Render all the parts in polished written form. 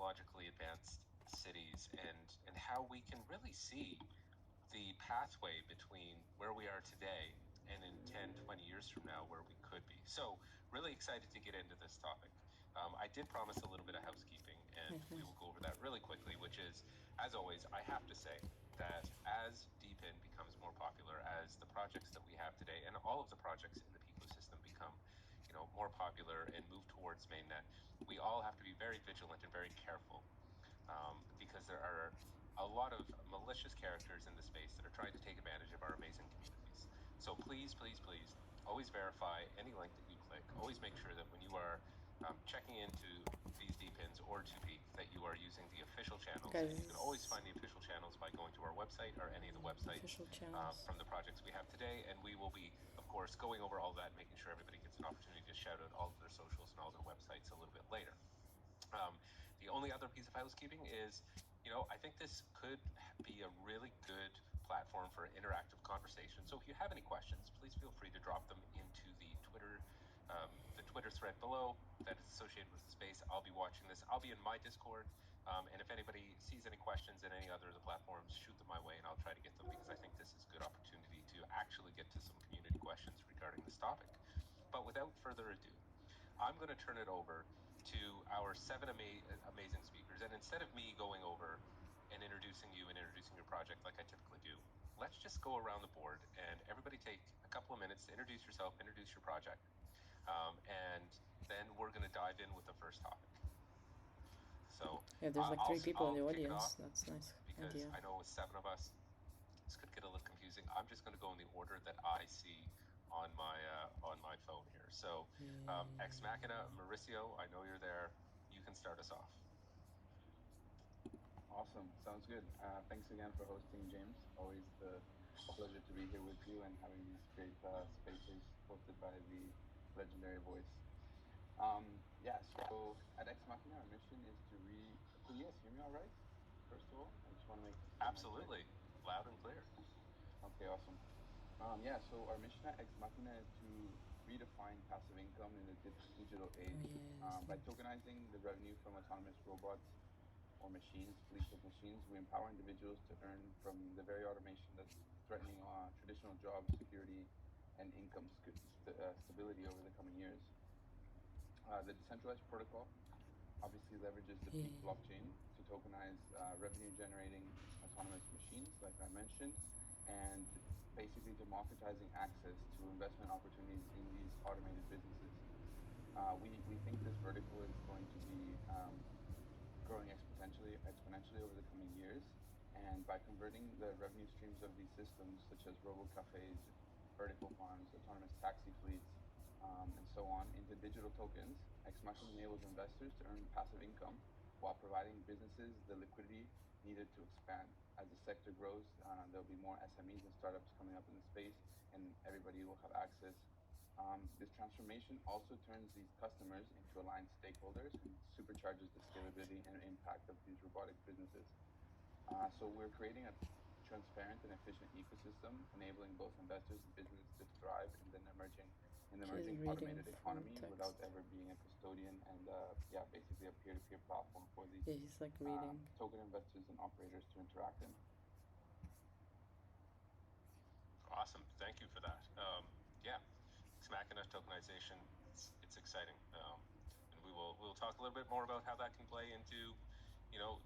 technologically advanced cities and how we can really see the pathway between where we are today and in 10, 20 years from now, where we could be. So really excited to get into this topic. I did promise a little bit of housekeeping, and we will go over that really quickly, which is, as always, I have to say that as DeepIn becomes more popular, as the projects that we have today and all of the projects in the ecosystem become more popular and move towards mainnet, we all have to be very vigilant and very careful, because there are a lot of malicious characters in the space that are trying to take advantage of our amazing communities. So please, please, please, always verify any link that you click. Always make sure that when you are checking into these DeepIns or 2Peak, that you are using the official channels. And you can always find the official channels by going to our website or any of the websites from the projects we have today. And we will be, of course, going over all that, making sure everybody gets an opportunity to shout out all of their socials and all their websites a little bit later. The only other piece of housekeeping is, I think this could be a really good platform for interactive conversation. So if you have any questions, please feel free to drop them into the Twitter thread below that is associated with the space. I'll be watching this. I'll be in my Discord. And if anybody sees any questions in any other of the platforms, shoot them my way and I'll try to get them, because I think this is a good opportunity to actually get to some community questions regarding this topic. But without further ado, I'm going to turn it over to our 7 amazing speakers. And instead of me going over and introducing you and introducing your project like I typically do, let's just go around the board and everybody take a couple of minutes to introduce yourself, introduce your project. And then we're going to dive in with the first topic. So yeah, there's like 3 people in the audience. That's nice. Because I know with 7 of us, this could get a little confusing. I'm just going to go in the order that I see on my phone here. So Ex Machina, Mauricio, I know you're there. You can start us off. Awesome. Sounds good. Thanks again for hosting, James. Always a pleasure to be here with you and having these great spaces hosted by the legendary voice. So at Ex Machina, our mission is to Can you guys hear me all right? First of all, I just want to make... Absolutely. Loud and clear. Okay, awesome. So our mission at Ex Machina is to redefine passive income in the digital age by tokenizing the revenue from autonomous robots or machines, fleets of machines. We empower individuals to earn from the very automation that's threatening traditional job security and income stability over the coming years. The decentralized protocol obviously leverages the Peak blockchain to tokenize revenue-generating autonomous machines, like I mentioned, and basically democratizing access to investment opportunities in these automated businesses. We think this vertical is going to be growing exponentially over the coming years, and by converting the revenue streams of these systems, such as robo-cafes, vertical farms, autonomous taxi fleets, and so on, into digital tokens, Ex Machina enables investors to earn passive income while providing businesses the liquidity needed to expand. As the sector grows, there'll be more SMEs and startups coming up in the space, and everybody will have access. This transformation also turns these customers into aligned stakeholders and supercharges the scalability and impact of these robotic businesses. So we're creating a transparent and efficient ecosystem, enabling both investors and businesses to thrive in the emerging automated economy without ever being a custodian, and basically a peer-to-peer platform for these token investors and operators to interact in. Awesome, thank you for that. Ex Machina tokenization, it's exciting, and we'll talk a little bit more about how that can play into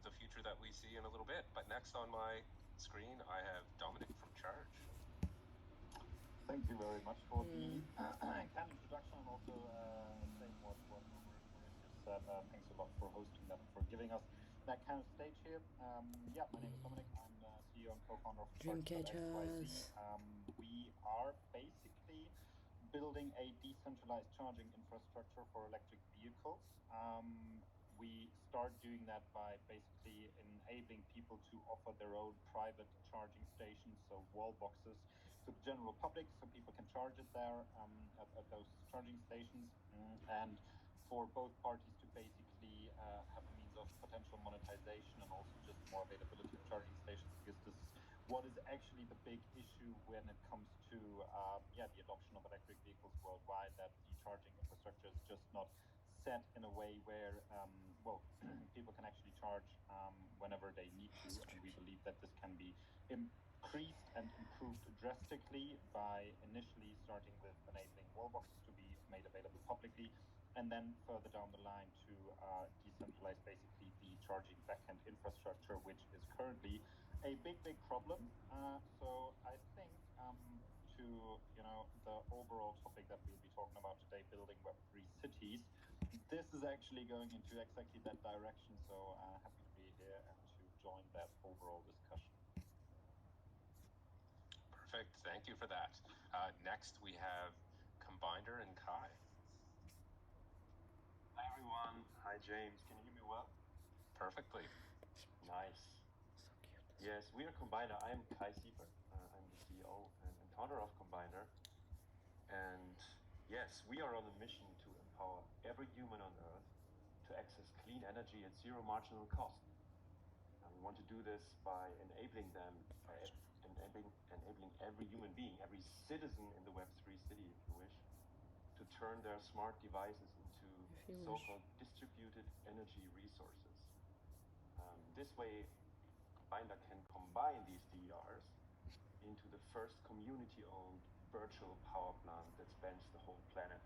the future that we see in a little bit. But next on my screen, I have Dominic from Charge. Thank you very much for the kind introduction, and also saying what Mauricio said. Thanks a lot for hosting that and for giving us that kind of stage here. My name is Dominic. I'm the CEO and co-founder of ChargeSpot XYZ. We are basically building a decentralized charging infrastructure for electric vehicles. We start doing that by basically enabling people to offer their own private charging stations, so wall boxes, to the general public, so people can charge it there at those charging stations, and for both parties to basically have a means of potential monetization and also just more availability of charging stations, because this is what is actually the big issue when it comes to the adoption of electric vehicles worldwide, that the charging infrastructure is just not set in a way where people can actually whenever they need to. And we believe that this can be increased and improved drastically by initially starting with enabling wallboxes to be made available publicly, and then further down the line to decentralize basically the charging backend infrastructure, which is currently a big problem. So I think to the overall topic that we'll be talking about today, building Web3 cities, this is actually going into exactly that direction. So happy to be here and to join that overall discussion. Perfect. Thank you for that. Next, we have Combiner and Kai. Hi, everyone. Hi, James. Can you hear me well? Perfectly. Nice. So cute. Yes, we are Combiner. I'm Kai Siebert. I'm the CEO and founder of Combiner. And yes, we are on a mission to empower every human on Earth to access clean energy at zero marginal cost. And we want to do this by enabling them, enabling every human being, every citizen in the Web3 city, if you wish, to turn their smart devices into so-called distributed energy resources. This way, Combiner can combine these DERs into the first community-owned virtual power plant that spans the whole planet.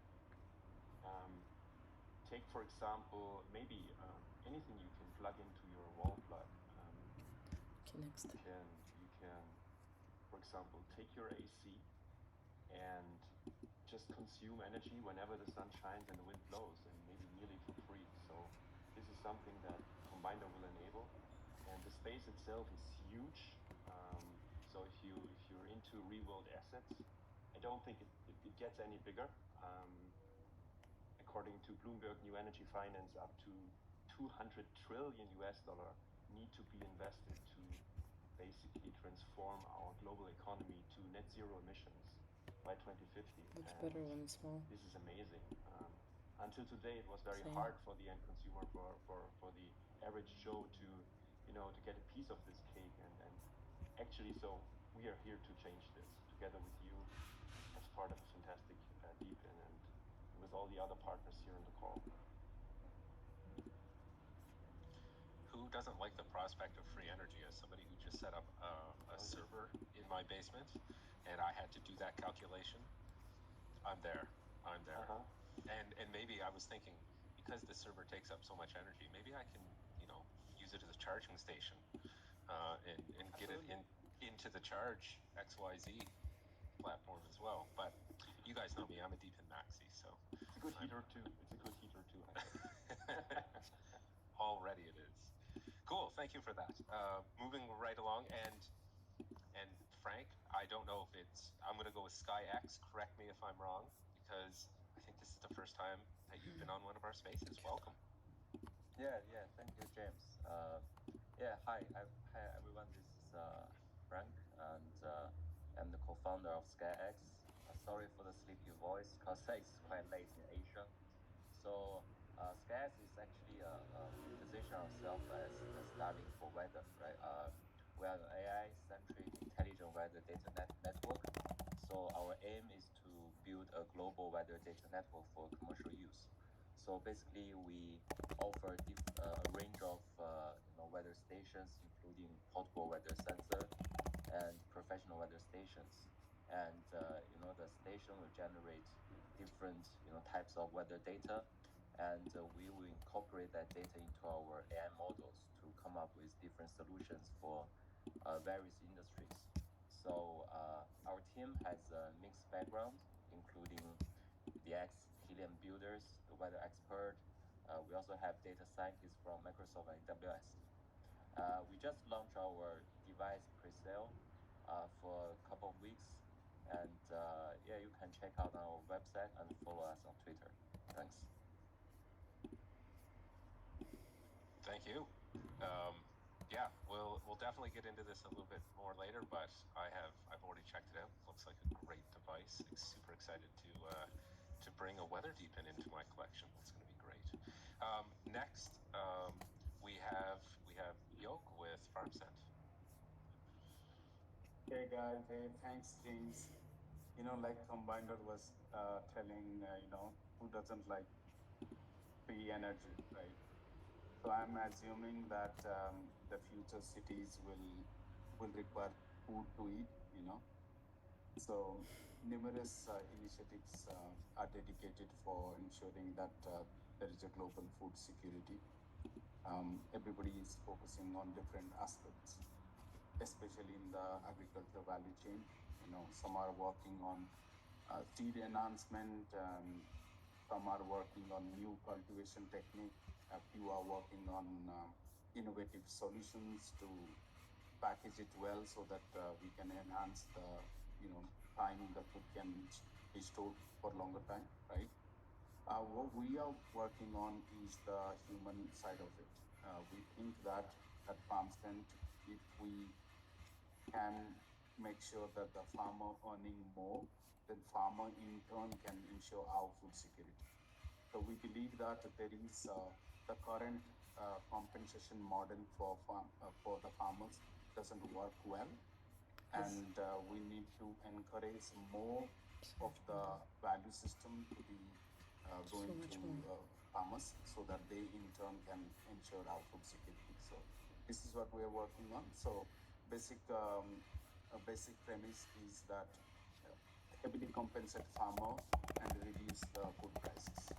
Take, for example, maybe anything you can plug into your wall plug. Next. You can, for example, take your AC and just consume energy whenever the sun shines and the wind blows, and maybe nearly for free. So this is something that Combiner will enable, and the space itself is huge. So if you're into real-world assets, I don't think it gets any bigger. According to Bloomberg New Energy Finance, up to $200 trillion need to be invested to basically transform our global economy to net zero emissions by 2050. Much better when it's small. This is amazing. Until today, it was very hard for the end consumer, for the average Joe to get a piece of this cake. And actually, so we are here to change this together with you as part of a fantastic DeepIn and with all the other partners here on the call. Who doesn't like the prospect of free energy? As somebody who just set up a server in my basement, and I had to do that calculation, I'm there. And maybe I was thinking, because the server takes up so much energy, maybe I can, use it as a charging station, and get it into the Charge XYZ platform as well. But you guys know me, I'm a DeepIn maxi, so it's a good heater too. I think. Already it is. Cool, thank you for that. Moving right along, and Frank, I don't know if I'm going to go with SkyX. Correct me if I'm wrong, because I think this is the first time that you've been on one of our spaces. Welcome. Yeah. Thank you, James. Hi everyone. This is Frank, and I'm the co-founder of SkyX. Sorry for the sleepy voice, because it's quite late in Asia. So SkyX is actually position ourselves as studying for weather, right? We are an AI-centric intelligent weather data network. So our aim is to build a global weather data network for commercial use. So basically, we offer a range of weather stations, including portable weather sensor and professional weather stations. And the station will generate different types of weather data, and we will incorporate that data into our AI models to come up with different solutions for various industries. So our team has a mixed background, including the ex-Helium builders, the weather expert. We also have data scientists from Microsoft and AWS. We just launched our device pre-sale for a couple of weeks, and you can check out our website and follow us on Twitter. Thanks. Thank you. We'll definitely get into this a little bit more later, but I've already checked it out. Looks like a great device. Super excited to bring a weather DeepIn into my collection. That's going to be great. Next, we have Yoke with FarmSense. Hey guys, thanks James. Like Combiner was telling, who doesn't like free energy, right? So I'm assuming that the future cities will require food to eat, you know. So numerous initiatives are dedicated for ensuring that there is a global food security. Everybody is focusing on different aspects, especially in the agriculture value chain. You know, some are working on seed enhancement, some are working on new cultivation technique, a few are working on innovative solutions to package it well so that we can enhance the, you know, time the food can be stored for longer time, right? What we are working on is the human side of it. We think that at FarmStrength, if we can make sure that the farmer earning more, then farmer in turn can ensure our food security. So we believe that there is the current compensation model for the farmers doesn't work well, and we need to encourage more of the value system to be going much to farmers so that they in turn can ensure our food security. So this is what we are working on. So basic basic premise is that heavily compensate farmer and reduce the food prices.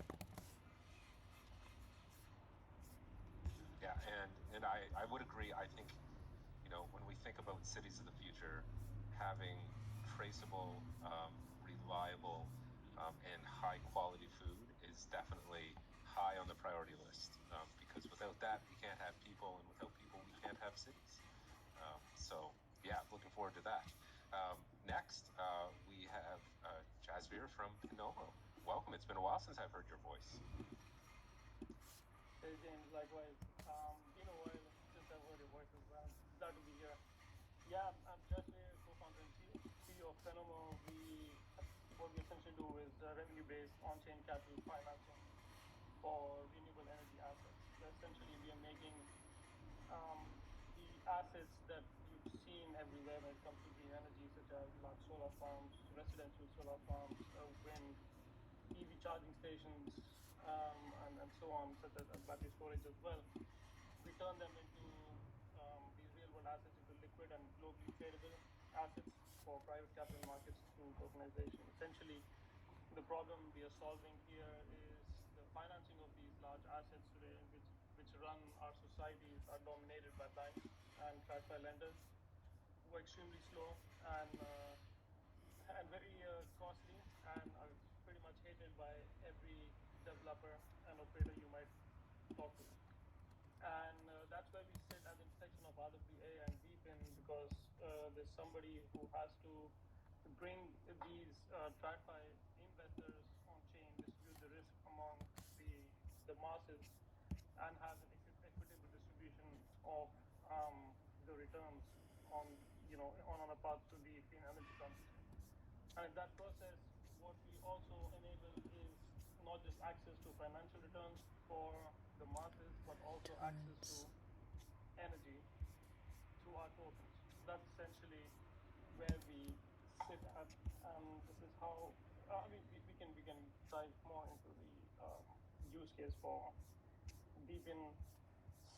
Yeah, and I would agree. I think, you know, when we think about cities of the future, having traceable, reliable, and high quality food is definitely high on the priority list. Because without that, we can't have people, and without people, we can't have cities. So yeah, looking forward to that. Next, we have Jasveer from Pinomo. Welcome. It's been a while since I've heard your voice. Hey James, likewise. Been a while since I've heard your voice as well. Glad to be here. Yeah, I'm Jasveer, co-founder and CEO of Pinomo. What we essentially do is revenue-based on-chain capital financing for renewable energy assets. So essentially, we are making the assets that you've seen everywhere when it comes to green energy, such as large solar farms, residential solar farms, wind, EV charging stations, and so on, such as battery storage as well. We turn them into these real-world assets into liquid and globally tradable assets for private capital markets through tokenization. Essentially, the problem we are solving here is the financing of these large assets today, which run our societies, are dominated by banks and TradFi lenders, who are extremely slow and very costly, and are pretty much hated by every developer and operator you might talk to. And that's where we sit at the intersection of RWA and Deepin, because there's somebody who has to bring these TradFi investors on chain, distribute the risk among the masses, and have an equitable distribution of the returns on a path to the clean energy transition. And in that process, what we also enable is not just access to financial returns for the masses, but also access to energy through our tokens. That's essentially where we sit at, and this is how we can dive more into the use case for Deepin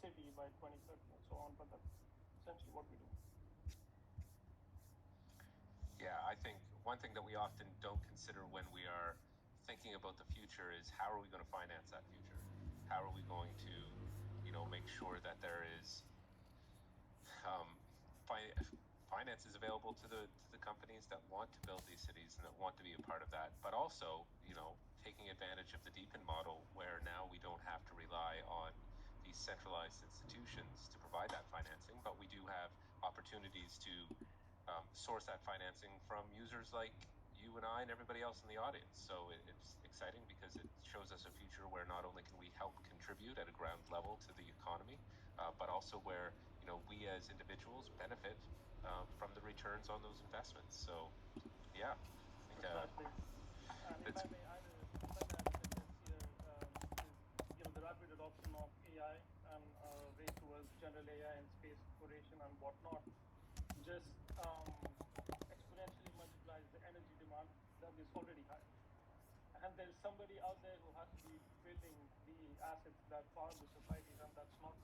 City by 2030 and so on, but that's essentially what we do. Yeah, I think one thing that we often don't consider when we are thinking about the future is how are we going to finance that future? How are we going to, make sure that there is finance is available to the companies that want to build these cities and that want to be a part of that, but also, taking advantage of the Deepin model, where now we don't have to rely on these centralized institutions to provide that financing, but we do have opportunities to source that financing from users like you and I and everybody else in the audience. So it's exciting because it shows us a future where not only can we help contribute at a ground level to the economy, but also where we as individuals benefit from the returns on those investments. So yeah, I think Exactly. And if I may add a sentence here, is the rapid adoption of AI and race towards general AI and space exploration and whatnot just exponentially multiplies the energy demand that is already high. And there's somebody out there who has to be building the assets that power the societies, and that's not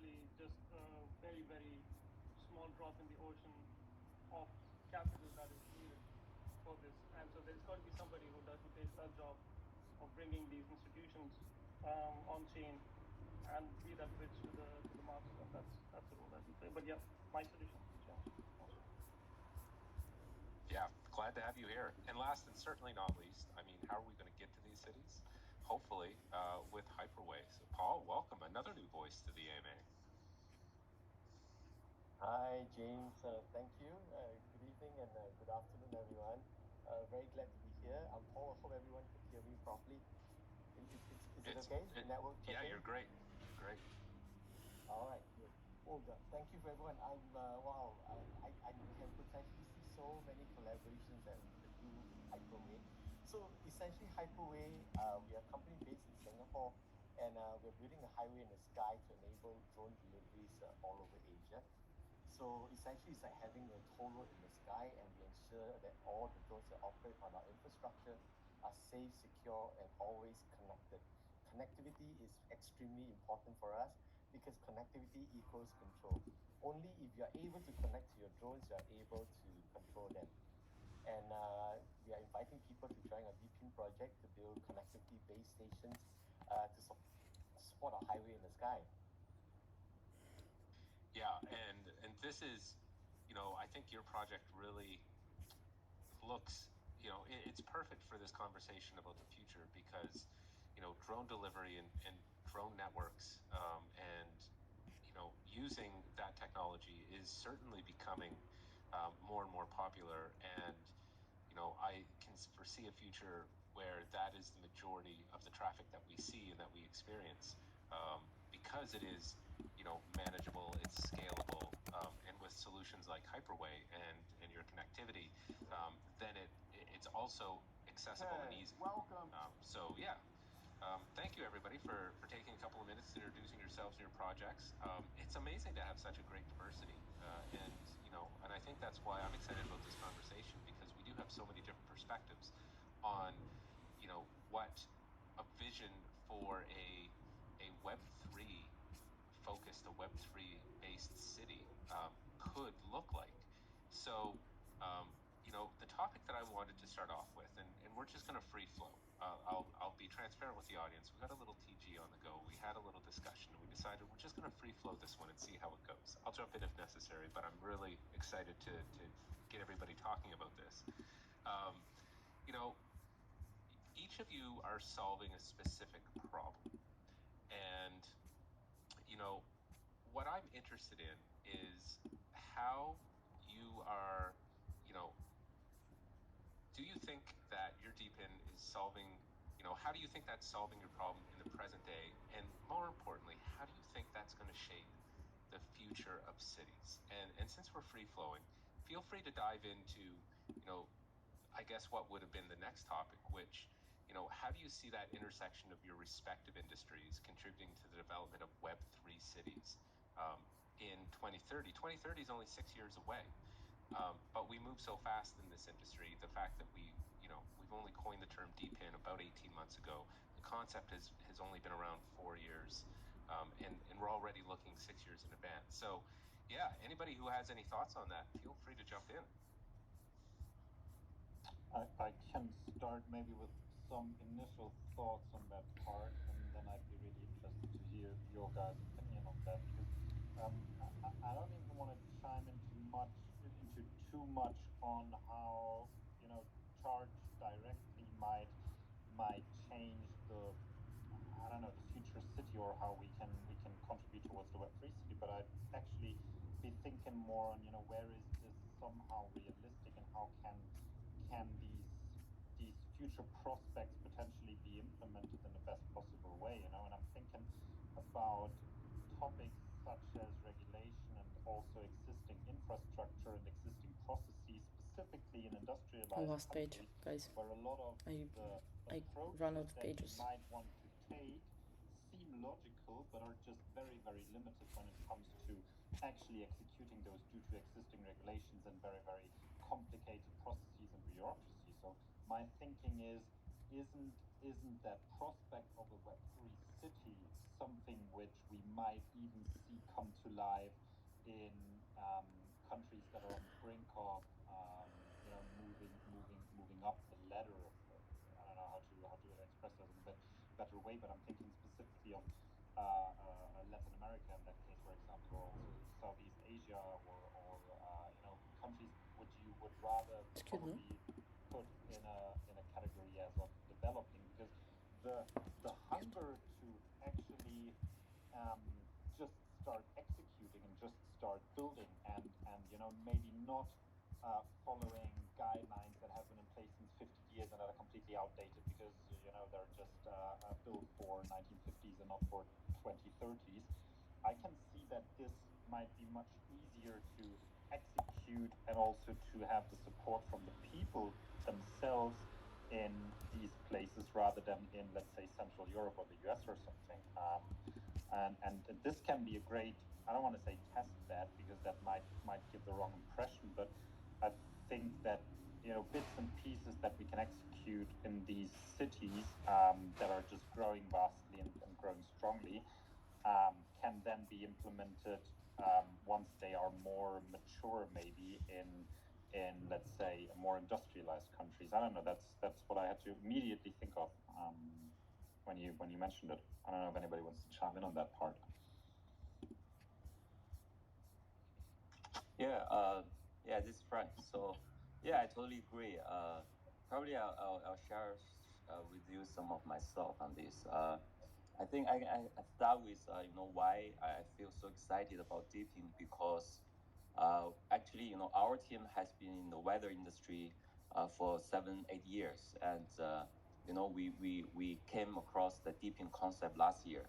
literally just a very, very small drop in the ocean of capital that is needed for this. And so there's got to be somebody who takes that job of bringing these institutions on chain and be that bridge to the market. And that's the role that we play. But yeah, my solution. Yeah, glad to have you here. And last and certainly not least, I mean, how are we going to get to these cities? Hopefully with Hyperway. So Paul, welcome, another new voice to the AMA. Hi, James. Thank you. Good evening and good afternoon, everyone. Very glad to be here. I'm Paul. I hope everyone can hear me properly. Is it okay? The network? Yeah, okay? You're great. You're great. All right. Good. Well, thank you for everyone. Wow. I can potentially see so many collaborations that we could do with Hyperway. So essentially, Hyperway, we are a company based in Singapore, and we're building a highway in the sky to enable drone deliveries all over Asia. So essentially, it's like having a toll road in the sky, and we ensure that all the drones that operate on our infrastructure are safe, secure, and always connected. Connectivity is extremely important for us because connectivity equals control. Only if you're able to connect to your drones, you're able to control them. And we are inviting people to join our DPIN project to build connectivity base stations to support our highway in the sky. Yeah, and this is, I think your project really looks, it's perfect for this conversation about the future because, drone delivery and drone networks and, using that technology is certainly becoming more and more popular. And, I can foresee a future where that is the majority of the traffic that we see and that we experience because it is, manageable, it's scalable, and with solutions like Hyperway and your connectivity, then it's also accessible and easy. Welcome. So yeah, thank you everybody for taking a couple of minutes introducing yourselves and your projects. It's amazing to have such a great diversity, and I think that's why I'm excited about this conversation because we do have so many different perspectives on, what a vision for a Web3 focused, a Web3 based city could look like. So, the topic that I wanted to start off with, and we're just going to free flow. I'll be transparent with the audience. We got a little TG on the go. We had a little discussion. We decided we're just going to free flow this one and see how it goes. I'll jump in if necessary, but I'm really excited to get everybody talking about this. Each of you are solving a specific problem. And, what I'm interested in is how you are, do you think that your DPIN is solving, how do you think that's solving your problem in the present day? And more importantly, how do you think that's going to shape the future of cities? And since we're free flowing, feel free to dive into, I guess what would have been the next topic, which, how do you see that intersection of your respective industries contributing to the development of Web3 cities in 2030? 2030 is only 6 years away, but we move so fast in this industry. The fact that we've only coined the term DPIN about 18 months ago. The concept has only been around 4 years, and we're already looking 6 years in advance. So, yeah, anybody who has any thoughts on that, feel free to jump in. I can start maybe with some initial thoughts on that part, and then I'd be really interested to hear your guys' opinion on that because I don't even want to chime into too much on how charge directly might change the future city or how we can contribute towards the Web3 city, but I'd actually be thinking more on where is this somehow realistic and how can these future prospects potentially be implemented in the best possible way, and I'm thinking about topics such as regulation and also existing infrastructure and existing processes, specifically in industrialized Last page, countries, guys. where a lot of I approaches run out of that you pages. might want to take seem logical, but are just very, very limited when it comes to actually executing those due to existing regulations and very, very complicated processes and bureaucracy. So my thinking is isn't that prospect of a Web3 city something which we might even see come to life in countries that are on the brink of moving up the ladder? I don't know how to express that in a better way, but I'm thinking specifically of Latin America in that case, for example, or also Southeast Asia, or countries which you would rather probably put in a category as of developing, because the hunger to actually just start executing and just start building and maybe not following guidelines that have been in place since 50 years and that are completely outdated because they're just built for 1950s and not for 2030s. I can see that this might be much easier to execute and also to have the support from the people themselves in these places rather than in, let's say, Central Europe or the US or something. And this can be a great, I don't want to say test bed because that might give the wrong impression, but I think that bits and pieces that we can execute in these cities that are just growing vastly and growing strongly can then be implemented once they are more mature, maybe in let's say more industrialized countries. I don't know. That's what I had to immediately think of when you mentioned it. I don't know if anybody wants to chime in on that part. Yeah, this is Frank. So, yeah, I totally agree. Probably I'll share with you some of my thoughts on this. I think I start with why I feel so excited about Deepin, because actually our team has been in the weather industry for 7-8 years, and we came across the Deepin concept last year,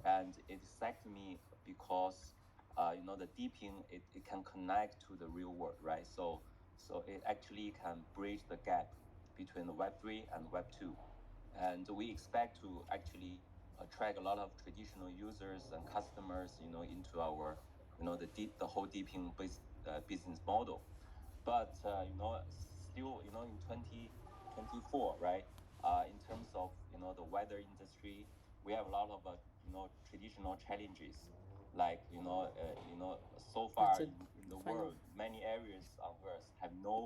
and it excited me because the Deepin it can connect to the real world, right? So it actually can bridge the gap between the Web3 and Web2, and we expect to actually attract a lot of traditional users and customers into our the whole Deepin business model. But still in 2024, right, in terms of the weather industry, we have a lot of traditional challenges, like so far in the world, many areas on earth have no